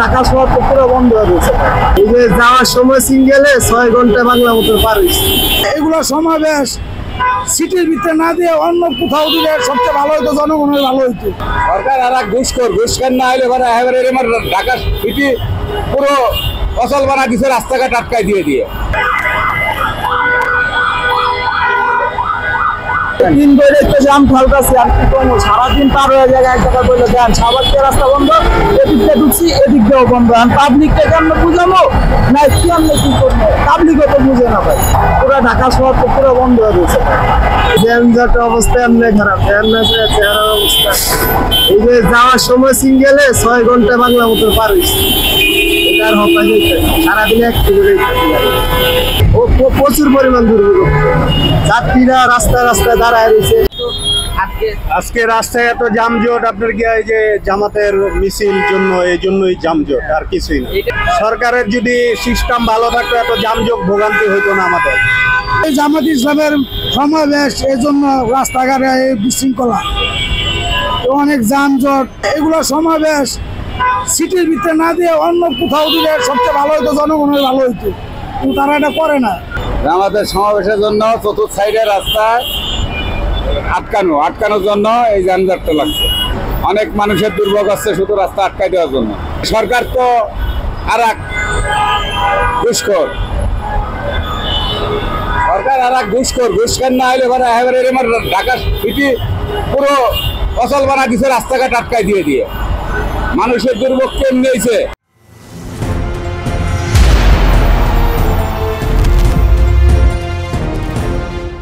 ঢাকা শহর তো পুরো বন্ধ হয়ে গেছে। এই যে যাওয়ার সময় সিঙ্গেলে 6 ঘন্টা বাংলা মতো পার হয়েছে। এগুলো সমাবেশ সিটির ভিতরে না দিয়ে অন্য কোথাও দিলে সবচেয়ে ভালো হতো, জনগণের ভালো হইতো। সরকার আর এক ঘুষখোর না হলে ঢাকা সিটি পুরো অচল বানা দিচ্ছে, রাস্তাঘাট আটকায় দিয়ে দিন ধরে তো জাম ঠালতাছি, আর কি করবো, সারাদিন পার হয়ে যায়। এক জায়গায় বলে দেন সাবার দিয়ে রাস্তা বন্ধ, এদিক দিয়ে ঢুকছি এদিক দিয়েও বন্ধ। পাবলিককে কেমন বুঝাবো না কেমনে কি করবো, পাবলিকও তো বুঝে না ভাই। পুরো ঢাকা শহর তো পুরো বন্ধ হয়ে গেছে। জ্যামজট অবস্থা এমনি খারাপ, চেহারার অবস্থা। এই যে যাওয়ার সময় সিঙ্গেলে 6 ঘন্টা বাংলা মতো পার হয়েছে। এটার হতাশ হইতে সারাদিনে একটু করে ও প্রচুর পরিমাণ দুর্ভোগ। যাত্রীরা রাস্তায় রাস্তায় দাঁড়ায় রয়েছে। আজকে রাস্তায় এত যানজট, আপনার কি এই যে জামাতের মিছিল জন্য, এই জন্যই যানজট, আর কিছুই না। সরকারের যদি সিস্টেম ভালো থাকতো এত যানজট ভোগান্তি হইতো না আমাদের। এই জামাত ইসলামের সমাবেশ, এই জন্য রাস্তাঘাটে এই বিশৃঙ্খলা, অনেক যানজট। এগুলো সমাবেশ সিটির ভিতরে না দিয়ে অন্য কোথাও দিলে সবচেয়ে ভালো হতো, জনগণের ভালো হইতো, কিন্তু তারা এটা করে না। আমাদের সমাবেশের জন্য চতুর্থ সাইডে রাস্তা আটকানোর জন্য এই যানজটটা লাগছে। অনেক মানুষের দুর্ভোগ আসছে শুধু রাস্তা আটকাই দেওয়ার জন্য। সরকার তো আর এক ঘুষখোর না হলে ঢাকা সিটি পুরো অচল বানা দিচ্ছে, রাস্তাঘাট আটকায় দিয়ে মানুষের দুর্ভোগ কেমনি হয়েছে।